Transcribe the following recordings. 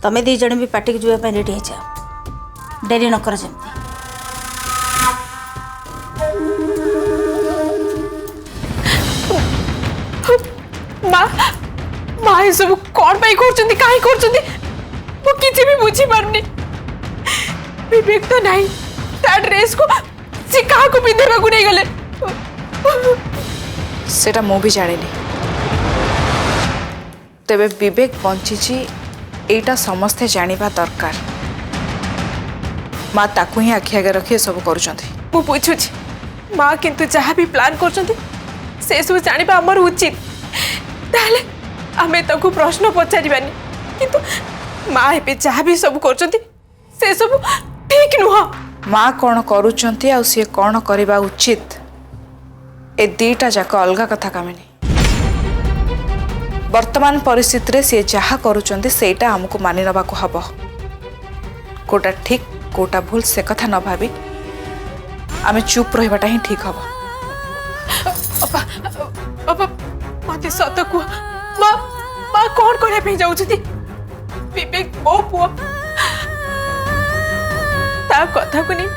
तमें दी जन भी पार्टी को जावाई रेडी हो जाओ डेरी न कर जमती माँ माँ ये सब कौन पाई करचंदी काहे करचंदी वो किसी भी बुझी पारनी विवेक तो नहीं ता ड्रेस को से कहा को पिंधेबा को नहीं गले सेटा मु भी जाने तेबे विवेक बंची एटा समस्ते जानिबा दरकार माँ ताकू ही आखि आगे रखी सब करुचंदी मु पूछू माँ किंतु जहाँ भी प्लान करचंदी से सब जानिबा हमर उचित ताले आमे ताकू प्रश्न पचारिबानी किंतु माँ एबे जहाँ भी सब करचंदी से सब ठीक नुह माँ कौन करुचंती आ सी कौन करबा उचित ए दीटा जाक अलगा कथा कामिनी वर्तमान परिस्थिति रे सी जहा करुचंती सेटा हमको मानि नबा को हबो कोटा ठीक कोटा भूल से कथा न भाबी आमे चुप रहिबाटा ही ठीक हबो अपा अपा मते सत को माँ माँ कौन करे पे जाउछथि विवेक ओ पुआ ता कथा को नहीं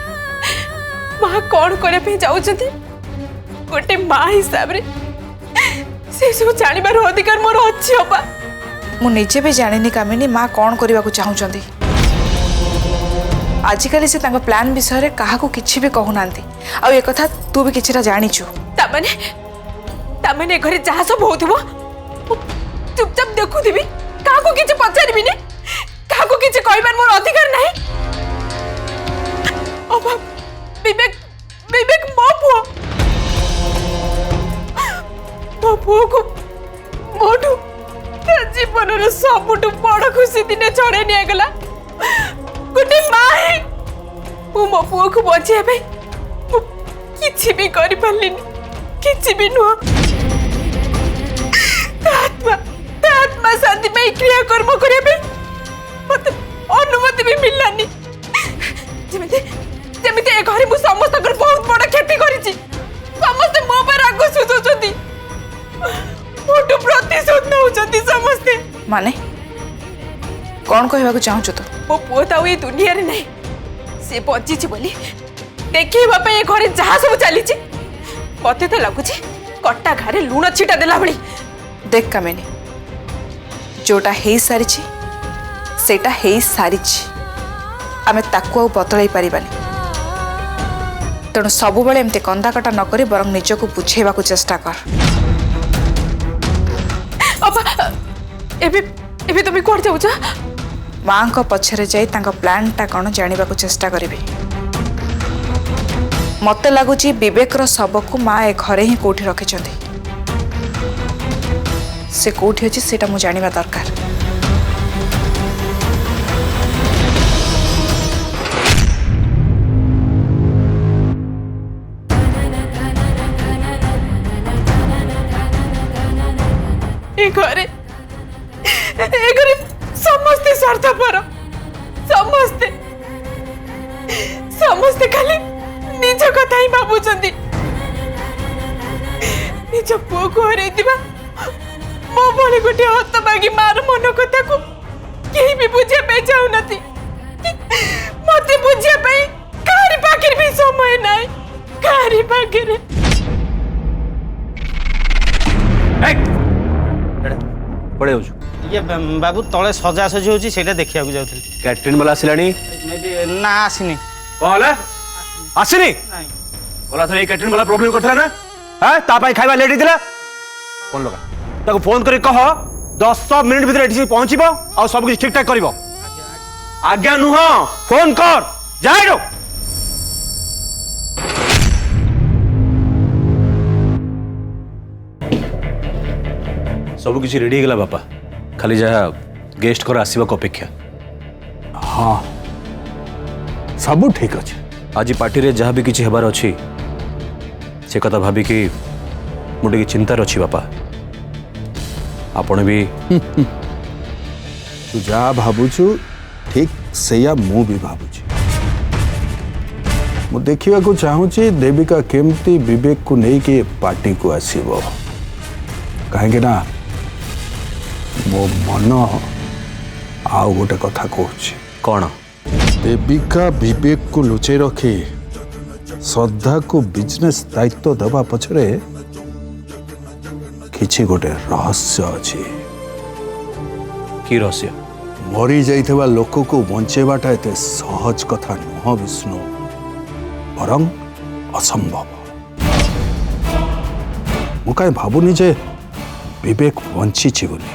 माँ कौन करे पे जाउछथि गोटे माँ हिसाब रे से सब जानिबार अधिकार मोर अछि अपा मु निजे भी जानिनी कामिनी माँ कौन करबा को चाहुचंती आजिकली से तांको प्लान विषय रे काहा को किछि भी कहूनांती आ ए कथा तू भी किछिरा जानिछु तामने घरे जहाँ सब होथिबो चुपचाप देखुथिबी काहा को किछि पचारिबी ने काहा को किछि कहबार मोर अधिकार नाही अपा विवेक विवेक मो पुओ को मोटू जीवन सबुठ बड़ खुशी दिने छड़े निगला गोटे माँ है मो पुओ को बचाई किसी भी कर किसी भी नुह आत्मा शांति में क्रिया कर्म करने मत अनुमति भी मिललानी जमिते ए घरे मु समस्त बहुत बड़ क्षति करिछि समस्त मो पर राग सुझुछंती मोटू प्रतिशोध नउछंती समस्ते माने कौन कहबा को चाहू तो मो पुओ ताऊ ये दुनिया रे नहीं से बची बोली देखी बापा ये घरे जहाँ सब चली मत तो लगुच कटा घरे लुण छिटा देला भली देख कामिनी जोटा हे सारी सेटा हे सारी आमे ताकू बदलाई पारिबानी तेणु सबु बेले एमते कंदा कटा न करी बरং निजको बुझेबा को चेष्टा कर अपा एबे तुम कोड जाउछ माँ को पछरे जाई तांको प्लान टा कौन जानिबा को चेष्टा करिबी मते लागुची विवेक रो सब को माँ ए घरे ही कोठी रखिछंती से कोठी अछि सेटा मु जानिबा दरकार ए घरे समस्ते स्वार्थपर समस्ते समस्ते खाली निज कथा ही भावुचंदी निज पुओ को हरैतिबा मो भली गोटे हतबागी मार मन कथा को केही भी बुझे पे जाउ नथि मते बुझे पे कारी पाखिर भी समय नाही कारी पाखिर पड़े ये बाबू तले सजा सजी होची सेटा देखिया जाउथि कैटरिंग वाला आसिलानी ना आसीनी कहला आसीनी नहीं बोला तो ये कैटरिंग वाला प्रॉब्लम करथला ना हां ता पाई खाइबा लेट दिला फोन लगा ताको फोन करी कह 10 मिनिट भीतर एठी पहुंचीबो आ सब कुछ ठीक ठाक करिवो आज्ञा नुह फोन कर जाइरो सब किसी रेडी गला बापा खाली जहाँ गेस्ट कर आसवा को अपेक्षा हाँ सब ठीक अच्छे आज पार्टी रे जहाँ भी किसी हेबार अच्छी से कथा भाभी कि मुझे चिंतार अच्छी बापा आपण भी तू जा भावुचु ठीक सैया मु भी भावुची मु देखिया को चाहूची देविका केमती विवेक को नहीं के पार्टी को आसीबो कहेंगे ना मो मन आउ गोटे कथा कहूँ कौन देविका विवेक को लुचै रखी श्रद्धा को बिजनेस दायित्व देवा पछरे किछि गोटे रहस्य अछि। की रहस्य? मरी जाइथिबा लोक को बंचेबाटा एते सहज कथा नुह विष्णु, बरं असंभव। मु काई भाबुनी जे विवेक बंची बोली।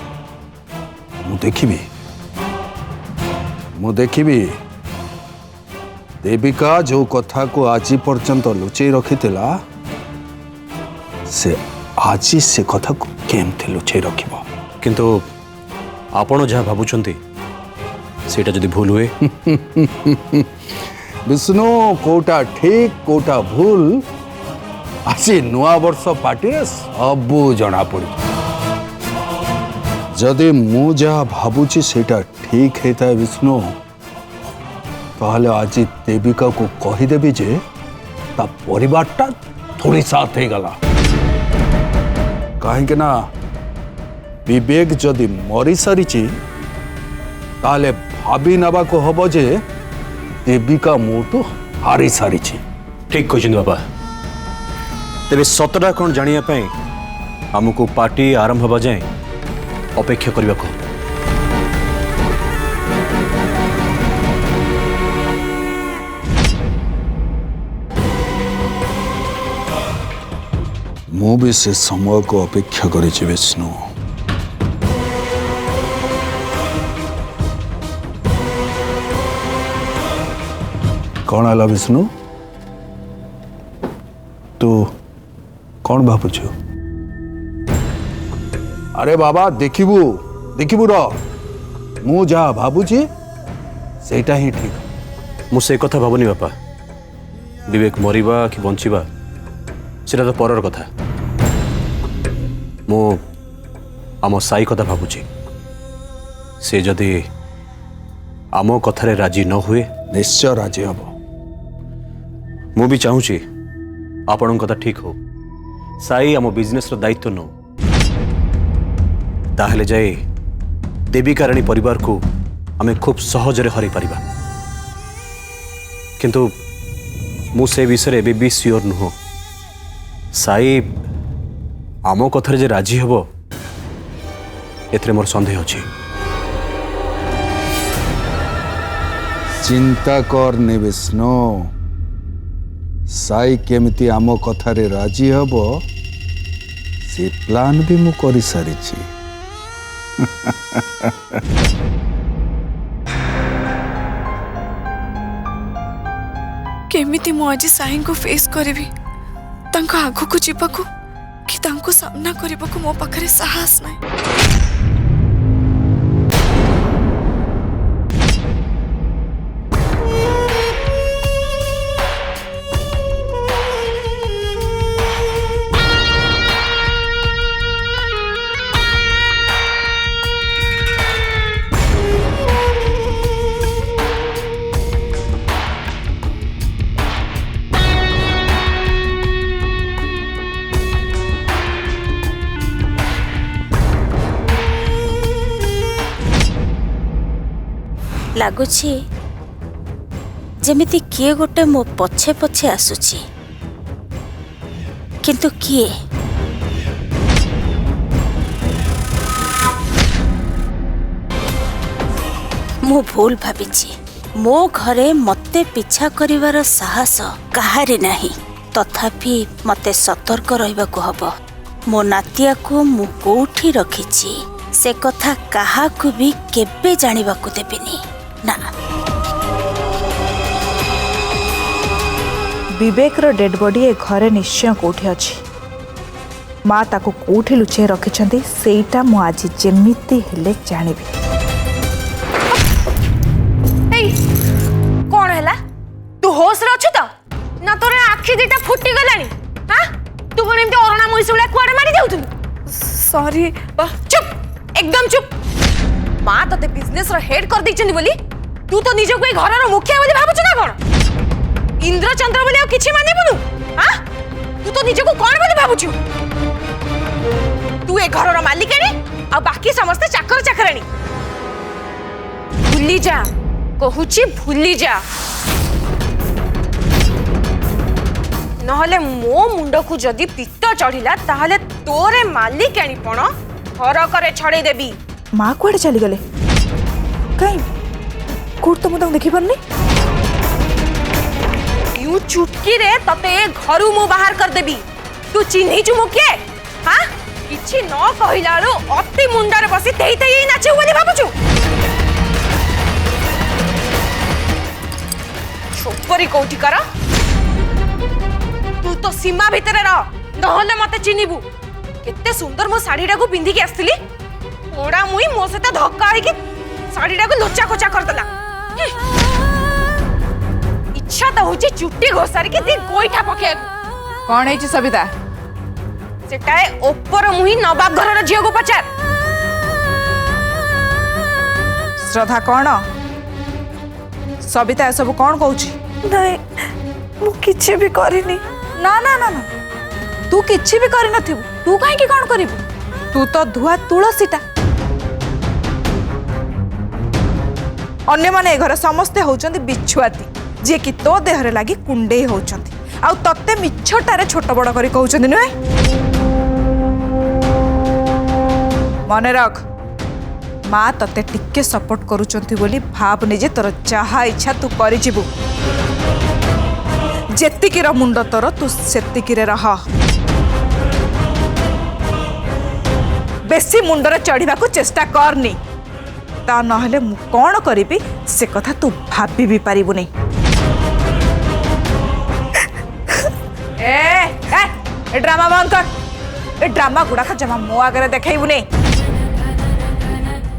मु देखिबी देविका जो कथा को आज पर्यंत लुचै रखिथिला से आज से कथा को केमते लुचै रखिबो। किंतु आपण जहाँ भावुंट सेटा जदि भूल हुए विष्णु कोटा ठीक कोटा भूल आज नुआ वर्ष पार्टी सबू जना पड़ी। जदि मु जहाँ भावुची सेटा ठीक होता है विष्णु ताहले आज देविका को कहीदेवी जे ता परिवारटा थोड़ी साथ हो गला। कहीं ना विवेक जदि मरी सारी ताले भाभी नबा को हब जे देविका मोटू हारी सारी। ठीक कहते बाबा। तेरे सतटा कौन जानिया आमको पार्टी आरंभ हवा जाए अपेक्षा करने को। मु भी से समय को अपेक्षा करी विष्णु। कौन है विष्णु? तू कौन भावुଛୁ? अरे बाबा देखिबू देखिबू र मु जहाँ भावुची सेटा ही ठीक। मु से कथा भावनी बापा। विवेक मरिबा कि बंचिबा सेटा तो परर कथा। मु आम साई कथा भावुची। से जदि आम कथारे राजी न हुए निश्चय राजी हब। मु भी चाहूची आपण कथा ठीक हो। साई आम बिजनेस दायित्व नौ ताहले जाए देविका राणी परिवार को आमे खूब सहजरे हरि पारिबा। किंतु मु से विषय एबे भी सियोर नुह। साई आम कथारे जे राजी हबो एथरे मोर संदेह अछि। चिंता करने विष्णु साई केमिति आम कथारे राजी हब से प्लान भी मु करि सारिछि। केमिति मु आज साई को फेस करबी तांको आगु को जीवाकू कि तांको सामना करबाकू मो पाखरे साहस नाही। लगुछि जेमिति किए गोटे मो पछे पछे आसुछि किंतु किए मु भूल भाविछि। मो घरे मते पीछा करिवार साहस काहारी नाही। तथापि मते सतर्क रहिबाकू हबो। मो नातिया को मु कोठी रखिछि से कथा काहाकू भी केबे जानिबाकू देबिनी ना। विवेक रो डेड बॉडी ए घरे निश्चय कोठी अछि। माँ ताको कोठी लुचे रखिछंती सेटा मु आज जेमिति हेले जानिबी। कौन है तू होश रे अछु तो ना तोर आखि दिटा फुटी गलानी। हां तू कोन एमते ओरणा मुइस वाला कुआडे मारी जाउतु? सॉरी। चुप एकदम चुप। मां तते बिजनेस रो हेड कर दैछनी बोली तू तो निजो कोई घर रो मुखिया बोली भाबुछ ना कोन? इंद्रचंद्र बोली किछि माने बुनु? हां तू तो निजो को कोन बोली भाबुछ? तू ए घर रो मालिकानी आ बाकी समस्त चाकर चाकरानी। भूली जा कहूची भूली जा नहले मो मुंड को जदि पित्त चढ़िला ताहले तोरे मालिक आनीपण घर करे छड़े देबी। माँ कुआड़े चली गले कहीं कोट तो मुझे देखी पारनी यू चुटकी रे तते घरु मु बाहर कर देबी। तू चिन्ही छु मुके हां किछि न कहिलाळो अति मुंडारे बसी तेई तेई नाचू बोली भाबुछु। छोकरी कोठी कर तू तो सीमा भितरे रह नहले मते चिन्हिबु। केते सुंदर मो साड़ीटा को पिंधी के आस्तिली ओडा मुई मो सते धक्का आइ के साड़ीटा को लोचा कोचा कर देला। इच्छा तो होची चुट्टी घोसारी के दी गोइठा पके कौन है सविता सेटाए ओपर मुही नवाब घरर झियो को पचार। श्रद्धा कौन सविता सब कौन कहूची नहीं मु किछि भी करिनी। ना ना ना ना तू किछि भी करि नथिबु तू काहे की कौन करिबु तू तो धुआ तुलसीटा। अन्य माने घर समस्ते होचंदी बिछुआती जे कि तो देहरे लागी कुंडे होचंदी आ तत्ते मिछटारे छोट बड़ करी कहउचंदी नुए। मने रख माँ तते टिके सपोर्ट करूचंती बोली भाव निजे तोर जहा इच्छा तू करि जिबु जेतिकी र मुंड तोर तू सेतिकी रे रह। बेसी मुंडरे चढ़ीबा को चेष्टा करनी ता नहले मु कौन करिबी से कथा तू भाबी भी पारिबु नहीं। ए ड्रामा बंद कर ए ड्रामा गुड़ाक जमा मो आगे देखैबु नहीं।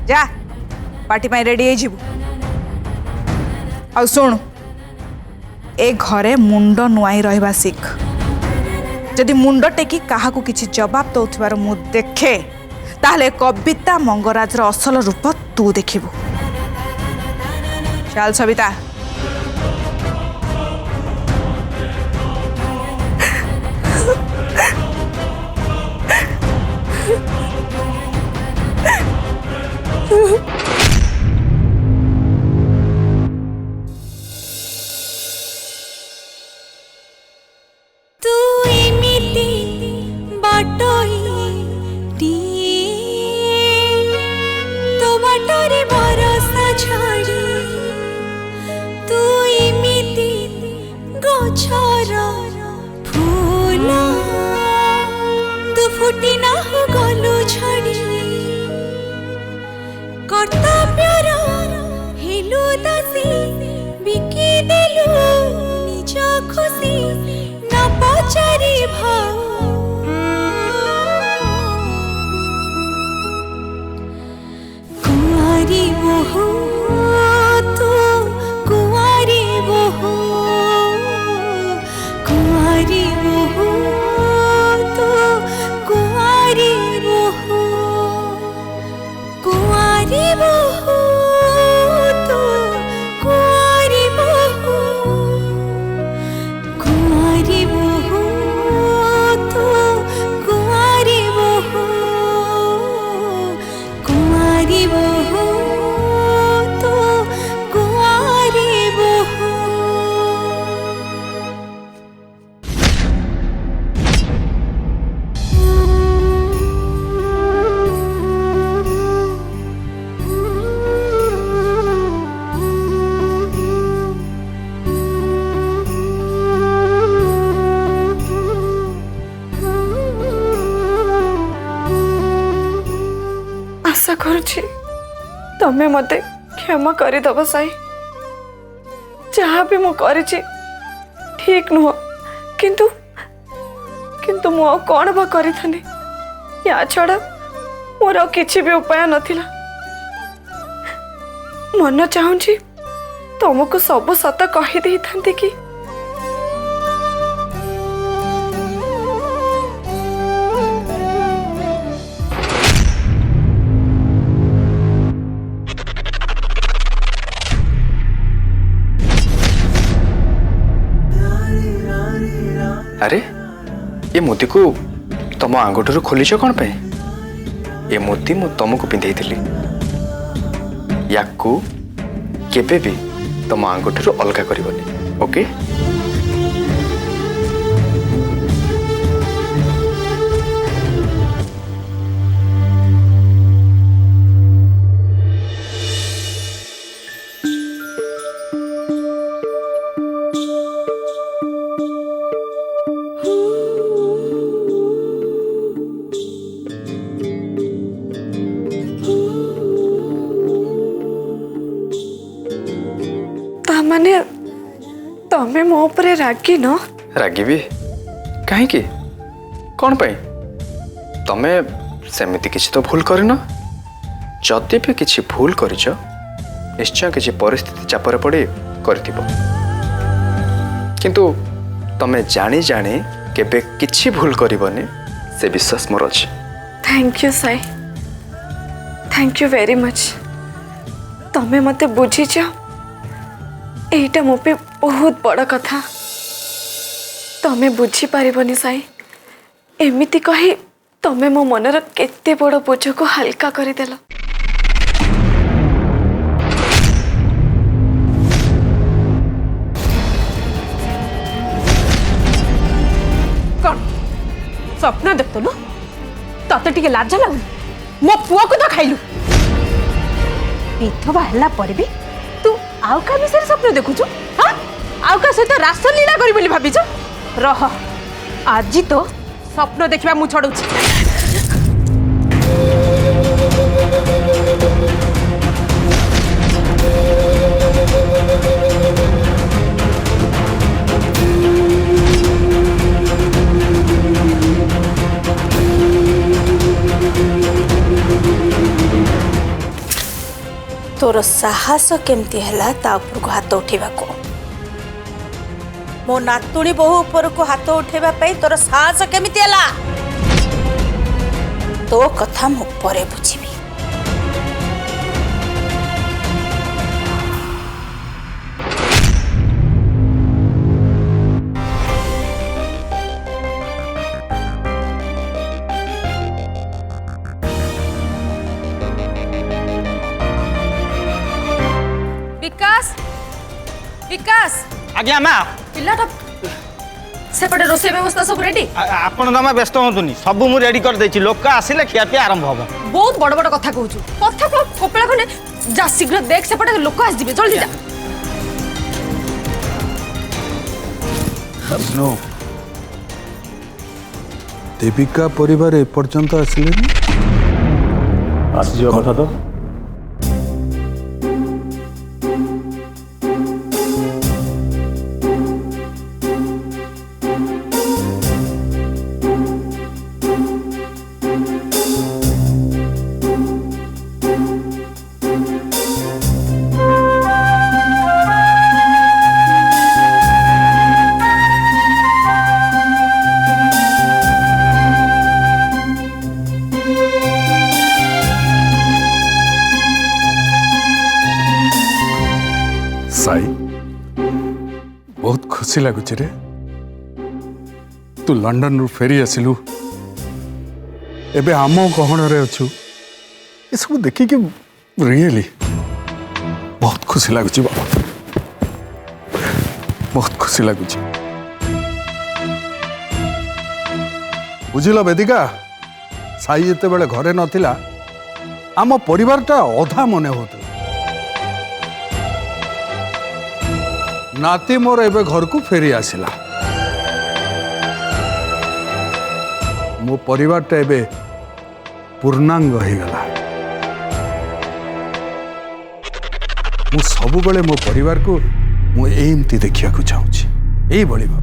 जा पार्टी में रेडी हो आ सुन ए घरे मुंड नुआई रहिबा सीख। जदि मुंड टेकी काहा को किछि जवाब दउथिबार मु देखे ताहले कविता मंगराजर असल रूप तू देखिबु। चल सविता आशा करुछि तमे मते क्षमा करी दब साई। जहाँ भी मु करिछि ठीक नुह किंतु किंतु मु कौन बा करी थानी या छड़ा मोर किछि भी उपाय नथिला। मन चाहूँछि तुमको सब सत कही दे थांती कि अरे ये मोती को तुम आंगुठू खोलीच कौन पे? ये मोती मु तुमको पिंधे या केबे भी तुम आंगुठी अलग करबनी ओके। माने तमे मो उपरे रागी न रागिबी कहीं कौन पाई तमे सेमिति किसी तो भूल करन जदि भी किसी भूल करिछ निश्चय किसी परिस्थिति चापर पड़े करथिबो किंतु तमे जानी जानी केबे किछि भूल करिबनी से विश्वास मोर अछि। Thank you Sai, thank you very much. तमे मते बुझीछ एटा मो पे बहुत बड़ कथा। तमे बुझी पारिबनी साई एमिति कही तमे मो मनर केते बड़ बोझ को हल्का कर देल। कौन स्वप्न देखतलु तते टिके लाज लागुनी मो पुआ को तो खाइलु विधवा हला पर भी तू आउ का विषय स्वप्न देखुछु। हां आउ का सहित रास लीला करी बोली भाबिछु रह आज तो स्वप्न देखिबा मु छडुछि। तोर साहस केमती हैला ता ऊपर को हाथ उठेबा को मो नातुणी बहु ऊपर को हाथ उठेबा पई तोर साहस केमती हैला तो कथा मु परे बुझिबी। विकास विकास आज्ञा माँ पिलाटा सेपटे रोषे व्यवस्था सब रेडी आपण जमा व्यस्त होतुनी सब मु रेडी कर देछि लोक आसिले खियापिया आरंभ होबो। बहुत बड़ बड़ कथा कहूछु कथा को कपड़ा कोने जा शीघ्र देख सेपटे लोक आस दिबे जल्दी जा। विष्णु देविका परिवार एपर्यंत आसिले आसीजिवा कथा तो साई बहुत खुशी लगुच रे तू लंडन रु फेरी आसिलु एबे आम गहन रे अच्छु ये सब देखी कि रियली बहुत खुशी लगुच बाबा बहुत खुशी लगुच। बुझिल वेदिका साई जेते बेले घरे नथिला आम परिवारटा अधा मने होता नाती मोर एबे घर को फेरी आसिला मो परिवारटा एबे पूर्णांग हो गला। मु सबु बेले मो परिवार को मु एमती देखिया को चाहूची एई बळी बा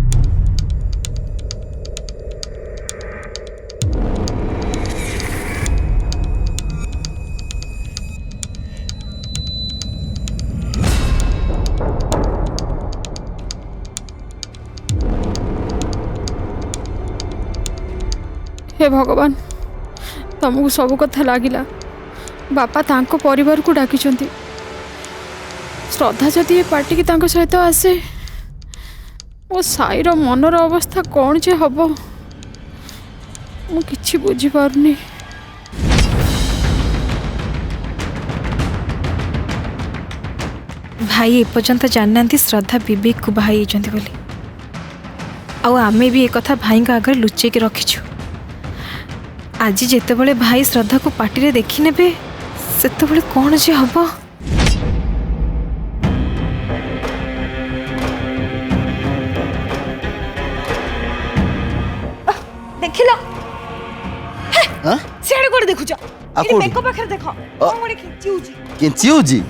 हे भगवान तुमको सब कथा लगिला बापा तांको परिवार को डाकी श्रद्धा जदि ये पार्टी की तांको सहित आसे मो साईर मनर अवस्था कौन जे हम मुझे बुझी पारुनी। भाई एपर्यंत जाना श्रद्धा विवेक को बाहा होती बोली आमे भी एक भाई आगे लुचेक रखीचु आज जिते भाई श्रद्धा को पार्टी देखी ने से कौन जे हम देखिल सियाड़े कोड देखुछ बेको पाखर देख कोन खिंची होची केंची होची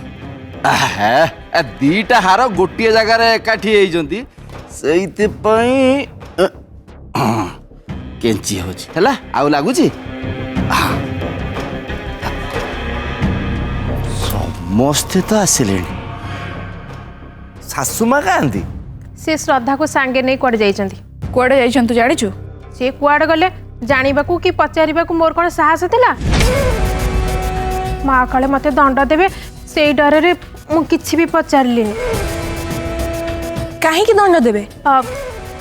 दीटा हार गोटे जगार एकाठी होती से केंची होची हैला आउ लागुची समस्ते तो आसिले सासुमा कहती से श्रद्धा को सांगे नहीं कुआडे जाइछंती कुआडे जाइछन तू जानिछु से कुआडे गले जानिबाकू कि पचारिबाकू मोर कोन साहस थिला माँ काले मते दंड देबे से डरे रे मु किछि भी पचारलिनी काहे की दंड देबे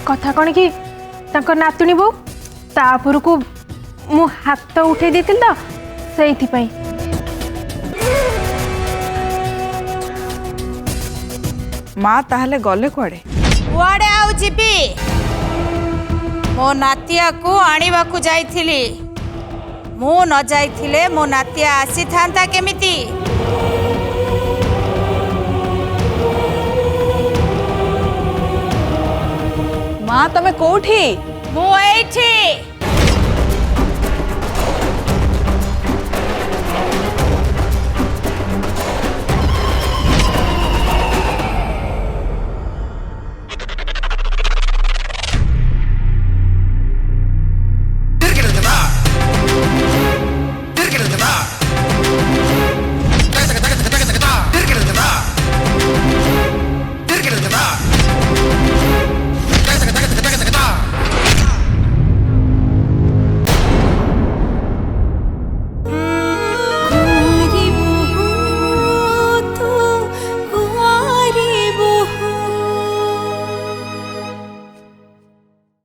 कथा कौन कि तांको नातुणी बो तापुर को मु हाथ उठे देतिल तो सेइथि पई माँ ताहले गले कुआडे कुआडे आउ जीबी मो नातिया को आनिबा को जाइथिली मु न जाइथिले मो नातिया आसी थांता केमिति माँ तमे कोठी मु एठी